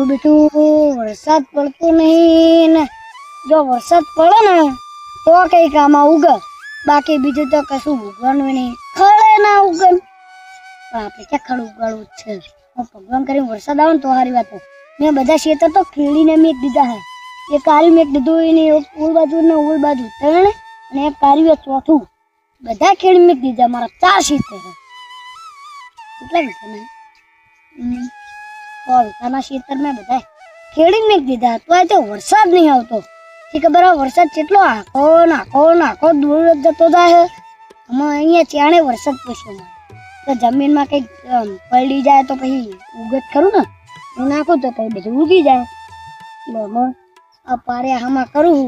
બેટું વરસાદ પડતો નહીં ને જો વરસાદ પડે ને તો કઈ કામ ઉગે, બાકી બીજું તો કશું ઉગવાનું નહીં. ખળે ના ઉગે આપણે ક્યાં ખડ ઉગાડવું છે. ભગવાન કરીને વરસાદ આવે ને તો સારી વાત. મેં બધા ખેતર તો ખેડીને મેં દીધા હે. એક કારી મેં દીધું એને ઉલ બાજુ ને ઉલ બાજુ ત્રણ અને એક કારી ચોથું બધા ખેડી મેં દીધા. મારા 4 ખેતર છે. કેટલા વીઘા ને 100 વીઘાના ખેતર મેં બધા ખેડી મેં દીધા. તો વરસાદ નહીં આવતો. ખબર વરસાદ કેટલો આખો નાખો દૂર જતો જાય. આમાં અહીંયા ચાણે વરસાદ પૂછ્યો તો જમીનમાં કંઈક પલળી જાય તો પછી ઉગત ખરું ને હું નાખું તો પછી બધું ઉગી જાય. એટલે આ પારે આમાં કરું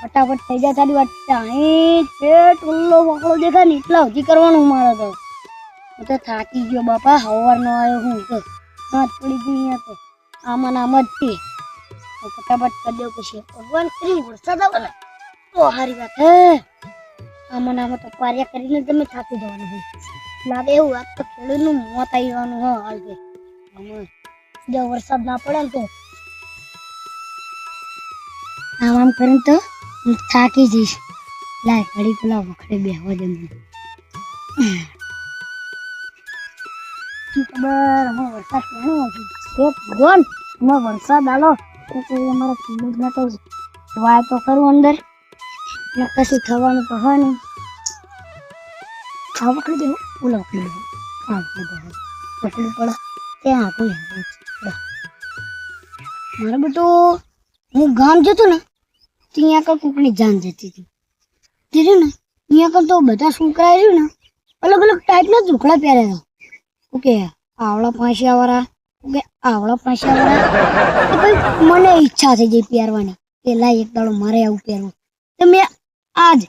ફટાફટ થઈ જાય. સારી વાત અહીં પેટ ઉલ્લો વકડો દેખાય ને એટલા સુધી કરવાનું મારે તો. હું તો થાકી ગયો બાપા. સવારનો આવ્યો હું તો હાથ પડી ગઈ અહીંયા તો આમાં આમ જ થી ફટાફટ કરી દેવું પછી ભગવાન કરી વરસાદ આવે ને તો સારી વાત હે. આમાં આમાં તો પાર્યા કરીને તમે થાકી જવાનું હોય લાગે એવું. આજ તો ખેડૂતનું મોત આવવાનું હ હાલ કે જો વરસાદ ના પડે ને તો આમ કરીને તો હું થાકી જઈશ. લાય ઘડી પેલા વખડે બેહવા દે મને. ખબર હું વરસાદ કેનો ભગવાન વરસાદ આલો તો અમારા ખેડૂતને તો વાય તો કરું અંદર ને કશું થવાનું તો હોય નહીં. આ વખતે ઓલા વખતે પકડી પડે ત્યાં કોઈ મારે બેટું હું ગામ જતો ને ત્યાં આગળ કોકની જાન જતી હતી. ને ત્યાં આગળ તો બધા છોકરા રહ્યું ને અલગ અલગ ટાઈપના ઝૂકડા પહેર્યા. ઓકે આવડા પાંચિયાવાળા ઓકે આવડા પાંચિયાવાળા. મને ઈચ્છા થઈ ગઈ પહેરવાની કે લાય એક દાડો મારે આવું પહેરવું. તો મેં આજ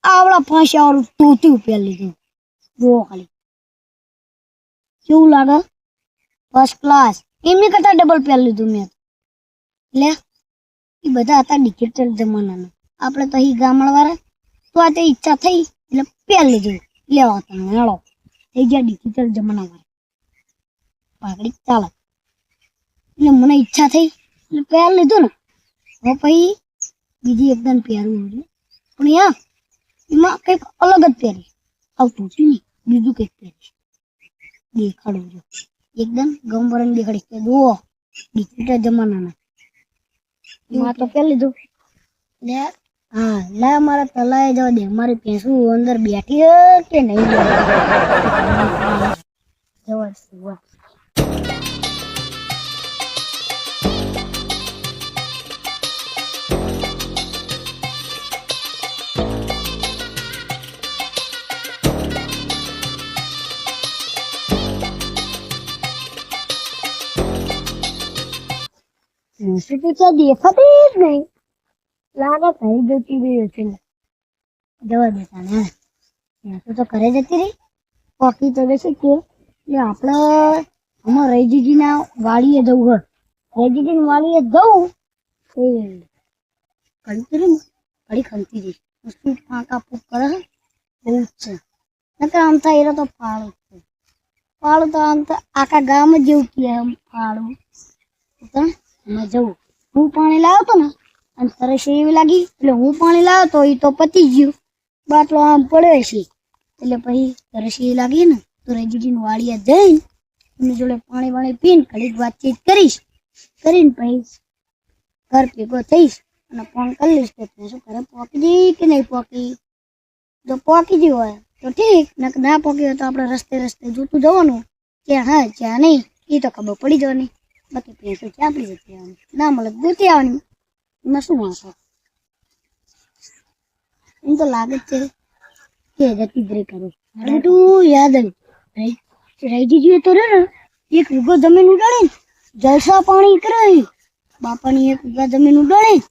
આવડા પાંચિયાવાળું ધોતી પહેરી લીધું. જુઓ ખાલી કેવું લાગે ફર્સ્ટ ક્લાસ. એમની કરતા ડબલ પહેરી લીધું મેં. એટલે એ બધા હતા ડિજિટલ જમાનાના. આપણે તો અહીં ગામડાવાળા તો આ તે ઈચ્છા થઈ એટલે પહેરી લીધું. લેવા તમે હેળો થઈ ગયા ડિજિટલ જમાનાવાળા પાઘડી ચાલે. એટલે મને ઈચ્છા થઈ એટલે પહેરી લીધું ને. હવે પછી બીજી એકદમ પહેરવું પણ યા એમાં કંઈક અલગ જ પહેરી આવતું હતું ને બીજું કંઈક પહેરી દેખાડું છું. એકદમ ગમબરંગ દેખાડીશ કે જુઓ ડિજિટલ જમાનાના એમાં તો પહેરી લીધું. લે હા લે મારા તલાએ જવા દે. મારી ભેંસું અંદર બેઠી હે કે નહીં જવા દેખાતી જ નહીં લાગે થઈ જતી રહી હશે. જવા દેતા ને તો ઘરે જતી રહી પોકી તો દેશે કે આપણે આમાં રૈજીજીના વાડીએ જવું હોય. રૈજીજીની વાડીએ જવું એ ઘડી કરી ને ઘડી ખલતી રહી મુશ્કેલ ફાંકા ફૂક કરે બહુ જ છે. નકર આમ થાય એ તો ફાળું જ છે. ફાળું તો આમ તો આખા ગામ જ જેવું કહે આમ ફાળું. એમાં જવું હું પાણી લાવ્યો તો ને અને તરસ એવી લાગી એટલે હું પાણી લાવ્યો તો એ તો પતી ગયું. બાટલો આમ પડે છે એટલે પછી તરસ એવી લાગી ને તો રજીજીની વાડીએ જઈને એમની જોડે પાણી પીને ઘડીક વાતચીત કરીશ. કરીને પછી ઘર ભેગો થઈશ અને ફોન કરી લઈશ કે શું ઘરે પોકી જઈ કે નહીં પોકી. જો પોકી ગઈ હોય તો ઠીક, ના પોકી હોય તો આપણે રસ્તે જોતું જવાનું ક્યાં હા ક્યાં નહીં એ તો ખબર પડી જવાની. બાકી ભેંસો ક્યાં પડી જતી આવવાની ના મળે ગોતી આવવાની. એમાં શું વાંચો એમ તો લાગે જ છે કે જતી જ રે કરું. તું યાદ આવી રહીજી તો રે ને એક વીઘો જમીન ઉડાડી જલસા પાણી કરે. બાપાની એક વીઘા જમીન ઉડાડી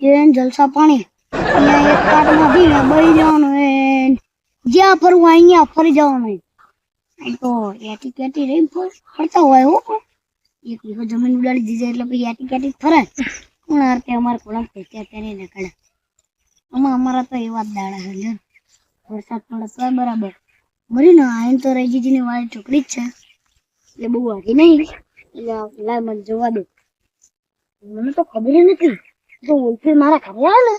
એને જલસા પાણી અહીંયા એક કાટમાં બી બળી જવાનું. જ્યાં ફરવું અહીંયા ફરી જવાનું. તો એટી કેટી રહી ફરતા હોય હો. એક વીઘો જમીન ઉડાડી દીધી એટલે પછી એટી કેટી ફરે કોણ હાર કે અમારે કોણ ત્યાં તેને નીકળે. આમાં અમારા તો એવા જ દાડા છે. વરસાદ પડે તો બરાબર મરી ને આયન તો રહીજીની વાળી છોકરી જ છે એટલે બહુ આગી નહીં લા મને જોવા દે. મને તો ખબર ય નથી. તો ઓળખી મારા ઘરે આવ્યા ને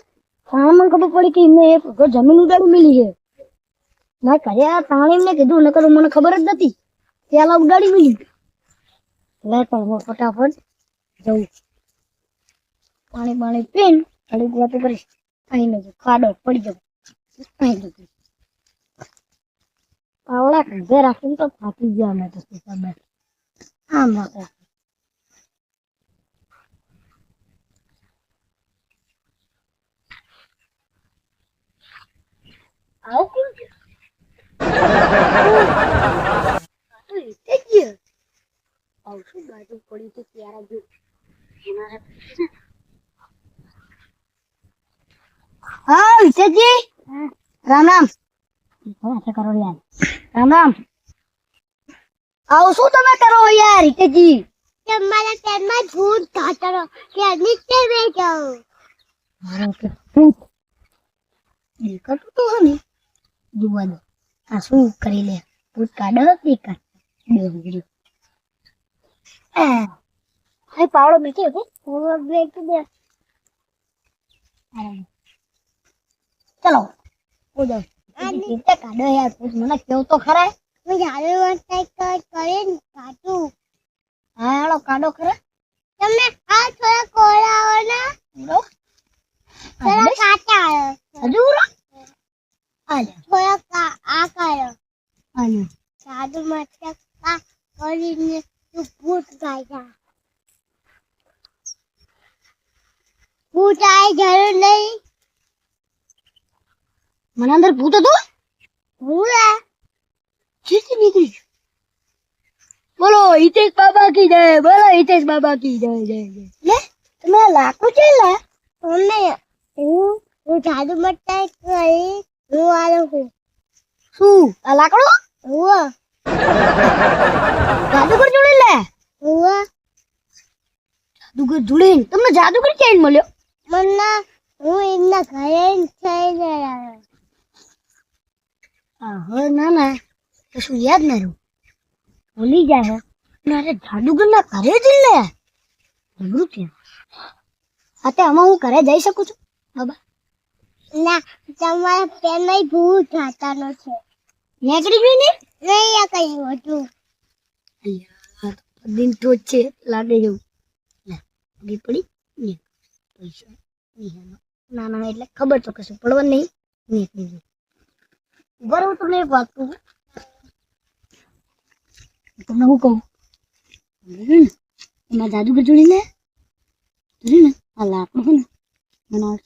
ત્યાં મને ખબર પડી કે એમને એક જમીન ઉડાડી મિલી છે. મારા ઘરે આવ્યા ત્યાં એમને કીધું નકર મને ખબર જ નથી. પેલા ઉડાડી મિલી. લે પણ હું ફટાફટ જઉં. પાણી પીને થોડીક વાતો કરીશ. અહીં નથી ખાડો પડી જાવ. અહીં નથી પાવડા ઘરે રાખીને તો થાકી ગયા અમે તો ખબર. આમ રાખો. આવું કોણ છે? આવું શું બાજુ પડી તો ત્યારે જો હા વિશેષજી રામ રામ. કરો યાર રામ રામ. આવું શું તમે કરો યાર હિતેશજી? તમારા પેનમાં ભૂત કાતરો કે નીચે બેઠો. મારો કે ભૂત દેખાતું તો હે ને જોવા દો. આ શું કરી લે ભૂત કાઢો દેખાડ બે વિડિયો. હા પાવડો બેઠો હતો બેઠો બે. ચલો ઉડો નીચે કાઢો યાર ભૂત મને કેવું તો ખરા. હું જાવે વાત કરે ને કાઢું. હા હાલો કાઢો ખરા. તમે આ થોડા કોળાઓ ના ઉડો થોડા કાટા હજુ ઉડો. હાલે થોડા આ કરો. હાલે સાદુ મટકા કરીને તું ભૂત કાઢ્યા. ભૂત આય જરૂર નહીં. મને અંદર ભૂત હતું. ભૂલા ચીટી નીકળી. બોલો હિતેશ બાબા કી જય. બોલો હિતેશ બાબા કી જય જય જય. લે તમે લાકડું છે લે અમને હું જાદુ મટકા કરી હું આલો છું. શું આ લાકડું? હું જાદુગર જોડે લે. હું જાદુગર જોડે તમને જાદુગર ક્યાં મળ્યો? મને હું એમના ઘરે થઈ ગયા. હા ના ના કશું યાદ ના રહ્યું. ભૂલી જાય મારે જાદુગર ના ઘરે જ લે. જબરું છે. હા તે આમાં હું ઘરે જઈ શકું છું બાબા? ના તમારા પેનમાં ભૂત ખાતાનો છે. નીકળી ગયું ને નહીં આ કઈ હતું. દિન તો છે લાગે જેવું. લે પડી ને પૈસા ના ના એટલે ખબર તો કશું પડવા નહીં. નીકળી ગયું બરોબર. તમને એક વાત કહું. તમને શું કહું એમાં જાદુગર જોડી લે ને આ લાકડું છે ને બનાવ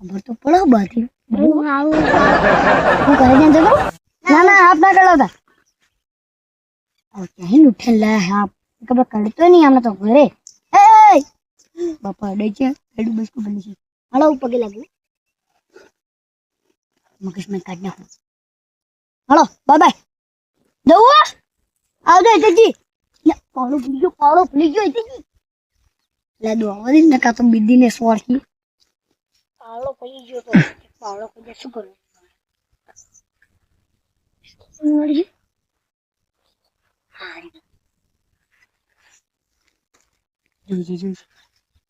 ખબર તો પડે બાથી. હું ઘરે જઈને જતો. ના ના હાથ ના કરાવતા. ક્યાં ઉઠે લે હા ખબર કરતો નહીં આમને તો ઘરે. બાપા અડે છે એડું બસકું બની છે. હાલો પગે લાગુ મગજ મેં કાઢ નાખું. હાલો બાય બાય. જવું આવજો હિતેશજી. પાવડો ભૂલી ગયો હિતેશજી. લે દો આવડી ને કાં તો બીદીને સ્વાર્થી પાવડો પડી ગયો તો પાવડો પડી શું કરું?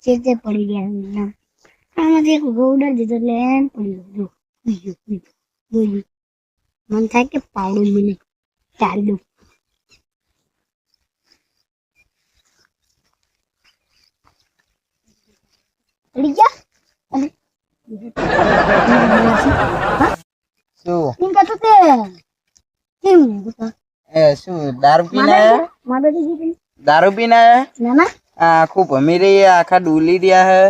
ચેતે પડી ગયા. આમાંથી એક ગોડા દીધો એટલે એમ પડી ગયો. મન થાય કે પાવડો મને ચાલી દઉં. પડી ગયા શું કહેતો તે કેમ શું દારૂ પીને દારૂ પીને આખું ભમી રહી આખા ડૂલી રહ્યા હે.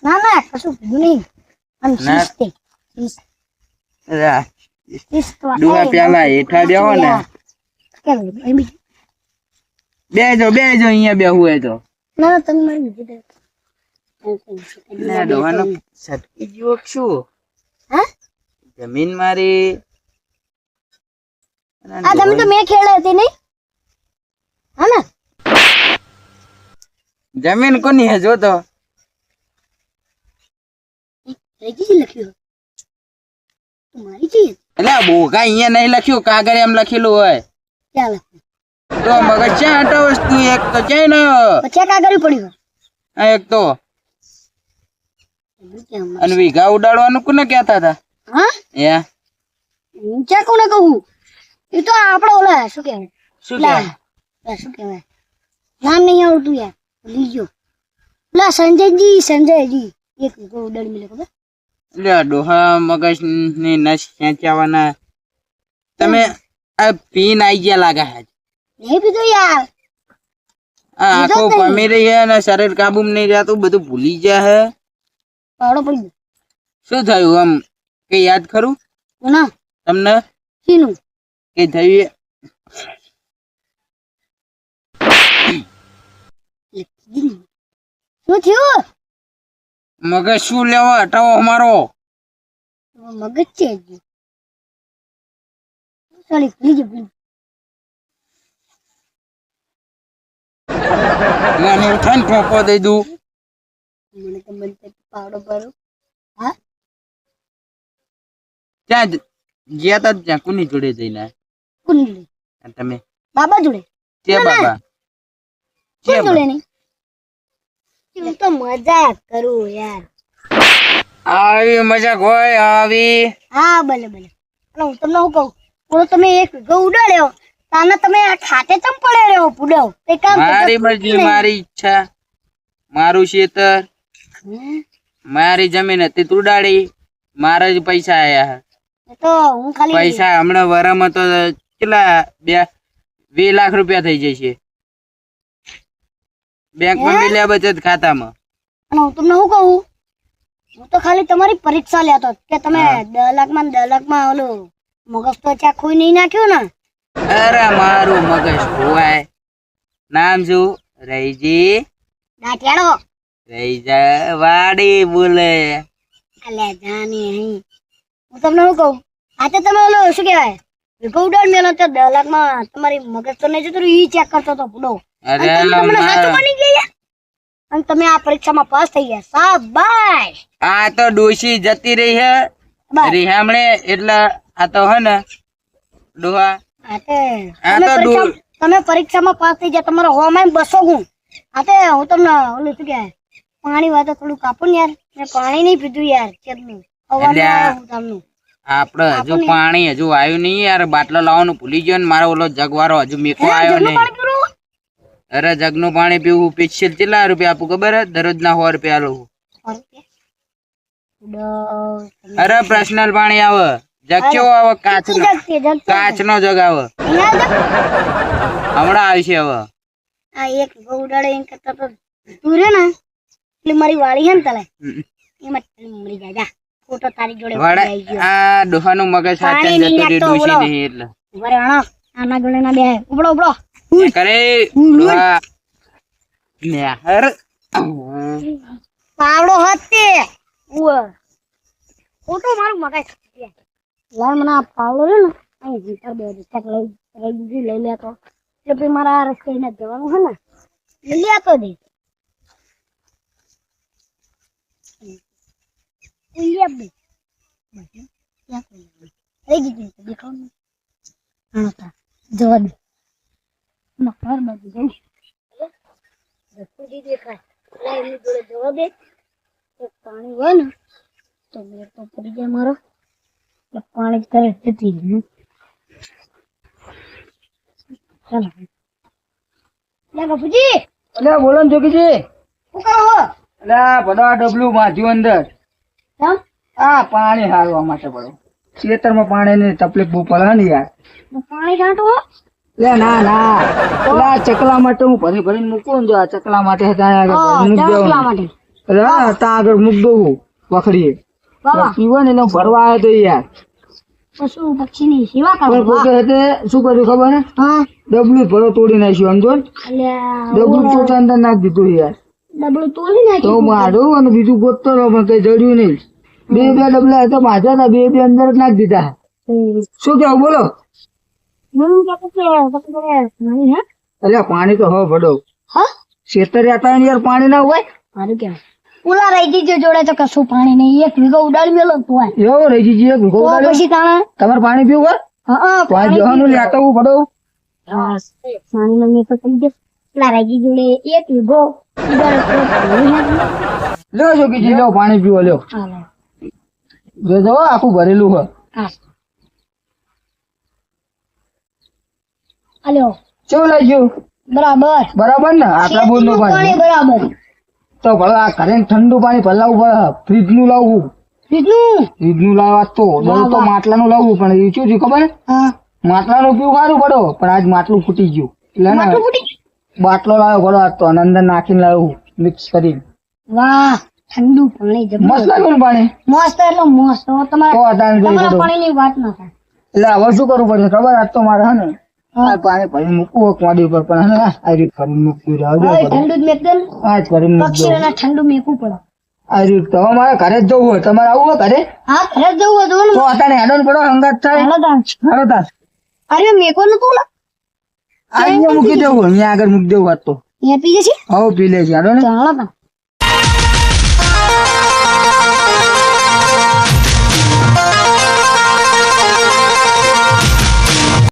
ના ના કશું કીધું નહીં. ડુહા પેલા હેઠા બેહો ને. બેજો અહીંયા બેહું હોય તો. ના તમે મારી બીજી ડોહાનો સટકી જેવો શું? હા જમીન મારી આ તમે તો મેં ખેડ હતી નહીં. હા ને જમીન કોની હે જો તો લખ્યું મારી છે એટલે બોગા અહીંયા નહીં લખ્યું કાગળ એમ લખેલું હોય. ક્યાં લખ્યું? તો મગજ ક્યાં હટાવસ તું? એક તો ક્યાંય ના પછી કા કરવી પડ્યું આ એક તો અને વીઘા ઉડાડવાનું કોને કહેતા હતા? હા યા ચા કોને કહું? એ તો આપડે ઓલા શું કહેવાય શું કહેવાય? શું કહેવાય નામ નહીં આવડતું યાર લીજો પેલા સંજયજી એક ઉડાડી મિલે ખબર? લે ડોહા મગજ ની નસ ખેંચાવાના. તમે આ પીન આઈ ગયા લાગે છે. નહીં પીધું યાર. આ આખો પમી રહી છે ને શરીર કાબુમાં નહીં રહેતું, બધું ભૂલી ગયા હે. પાવડો પડી ગયો. શું થયું આમ કઈ યાદ ખરું કોના તમને? શીનું કઈ થયું? શું થયું? મગજ શું લેવા હટાવો અમારો? મગજ છે ચાલી ભૂલી ગયો. મને ઉઠાઈને ઠોકો દઈ દઉં. મને તો મન થાય પાવડો ભરો. હા ત્યાં ગયા તા ત્યાં કોની જોડે જઈને? કોની જોડે? તમે બાબા જોડે. કે બાબા કોની જોડે નહીં? હું તો મજાક કરું યાર. આવી મજાક હોય આવી? હા ભલે ભલે. અને હું તમને શું કહું, ઓલો તમે એક વીઘો ઉડાડ્યો તાને તમે આ ખાતે ચમ પડે રહ્યો પુડાવ તે કામ મારી મરજી, મારી ઈચ્છા, મારું ખેતર, મારી જમીન હતી તુડાડી, મારા જ પૈસા આયા. તો હું ખાલી પૈસા હમણાં વરામાં તો કેટલા 2 લાખ રૂપિયા થઈ જશે બેંકમાં મિલ્યા બચત ખાતામાં. અને હું તમને શું કહું, હું તો ખાલી તમારી પરીક્ષા લેતો કે તમે 10 લાખમાં 10 લાખમાં ઓલું મગજ તો ચા ખોઈ નહીં નાખ્યું ને? અરે મારું મગજ ખોવાય. નામ શું? રહીજી. દાંટિયાડો. રહીજા વાડી બોલે. અલ્યા જાની અહીં. હું તમને શું કહું, આજે તમે ઓલો શું કહેવાય વીઘો ઉડાડ મેલો તો 10 લાખમાં તમારી મગજ તો નહીં જતું ઈ ચેક કરતો તો પૂડો. અરે તમને સાચું બની ગયા અને તમે આ પરીક્ષામાં પાસ થઈ ગયા. શાબાશ. આ તો ડોશી જતી રહી હે રીહામણે એટલે આ તો હે ને ડોહા તમે પરીક્ષામાં પાસ થઈ ગયા. તમારો હોમાં 200 ગુણ. હું તમને ઓલું શું કહેવાય પાણી વાતો થોડું કાપો ને યાર. મેં પાણી નહીં પીધું યાર કેટલું આપડે હજુ પાણી હજુ આવ્યું નહીં યાર. બાટલો લાવવાનું ભૂલી ગયો ને મારો ઓલો જગવારો હજુ મેકો આવ્યો નહીં. અરે જગ નું પાણી પીવું સ્પેશિયલ કેટલા રૂપિયા આપું ખબર હે? દરરોજ ના 100 રૂપિયા લઉં. અરે પર્સનલ પાણી આવે. જગ કેવો આવે? કાચ નો જગ આવે. હમણાં આવશે હવે. આ એક ઉડાડે એમ કરતા તો તું રે ને એટલે મારી વાળી હે ને તલે એમાં મરી જાય. જા ફોટો તારી જોડે આવી ગયો. આ ડોહાનું મગજ સાચા જતો રહ્યો ડોશી નહીં એટલે. વરે અણો આના જોડે ના બે ઉપડો ઉપડો કરે ડોહા ને હર પાવડો હતે ફોટો મારું મગજ યાર. મને આ પાવડો રે ને અહીં જીતર બે ચક લઈ લે તો એટલે પછી મારા આ રસ્તે ને જવાનું હે ને લઈ લેતો દે. જવા દે મકર બાજુ જઈ જવા દે. પાણી હોય ને તો મેં તો પડી જાય મારો પાણી કરે જતી રહ્યું. ચાલો બાપુજી. અલ્યા બોલો ને જોગીજી. શું કરો હો? અલ્યા બધા ડબલું બાંધ્યું અંદર. આ પાણી હારવા માટે પડો. ખેતરમાં પાણી ની તકલીફ બહુ પડે ને યાર. પાણી કાઢો. લે ના ના પેલા ચકલા માટે હું ભરી ભરીને મૂકું જો. આ ચકલા માટે ત્યાં આગળ મૂક દઉં વખડીએ પીવો ને એને ભરવા આવ્યો તો યાર. પશુ પક્ષી ની સેવા કરો. શું કર્યું ખબર હે? ડબલું ભરો તોડી નાખ્યું સમજો. ડબલું તો અંદર નાખી દીધું યાર. ડબલું તોડી નાખ્યું તો મારું અને બીજું ગોતતો પણ કઈ જડ્યું નહીં. બે ડબલા તો માજા હતા, બે અંદર જ નાખી દીધા. શું કેવું બોલો? અલ્યા પાણી તો હવે ભડો. ખેતર હતા યાર પાણી ના હોય. મારું કેવું ઓલા રહી ગઈ જોડે તો કશું પાણી નહીં. એક વીઘો ઉડાડી મેલો તો એવો રહી ગઈ એક વીઘો ઉડાડ્યો. પછી તાણે તમારે પાણી પીવું હોય? હા તો આ જવાનું લેતો હું ભડો. મારી મમ્મી તો કહી દે પેલા રાગી જોડે એક વીઘો લ્યો જોગીજી લ્યો પાણી પીવો લ્યો જો આખું ભરેલું હોય હાલો કેવું લાગ્યું બરાબર બરાબર ને આપડા બોર નું પાણી બરાબર તો ભલે આ ઘરે ઠંડુ પાણી ભલાવવું પડે ફ્રીજ નું લાવવું બીજું ફ્રીજ નું લાવવા તો દઉં તો માટલાનું લાવવું પણ એ શું છે ખબર હા માટલાનું પીવું સારું પડો પણ આજ માટલું ફૂટી ગયું એટલે ને માટલું ફૂટી ગયું? બાટલો લાવ્યો પડો આજ તો અને અંદર નાખીને લાવ્યું મિક્સ કરીને વાહ ઠંડુ પાણી મસ્ત જબરદસ્ત લાગ્યું ને પાણી મસ્ત એટલે મસ્ત હવે તો તમારા અટાણે કરી તમારા પડો પાણીની વાત ના થાય એટલે હવે શું કરવું પડશે ખબર આજ તો મારે હે ને હા. આ પાણી ભરીને મૂકવું હોય કોડી ઉપર પણ હે ને આ રીત કરીને મૂકવું હવે રહેવા ઠંડુ જ મેકદમ આ જ કરીને મૂકજો પક્ષીઓના ઠંડુ મેકવું પડે આ રીત તો હવે મારે ઘરે જ જવું હોય તમારે આવું હોય ઘરે હા ઘરે જ જવું હતું ને તો અટાણે હેડો ને પડો હંગાત થાય હાલો તાણ. હાલો તાર અરે મેકો નતું લા અહીંયા મૂકી દેવું અહીંયા આગળ મૂકી દેવું વાત તો અહીંયા પી જશે હવે પી લે છે હાલો ને તો હાલો તાણ.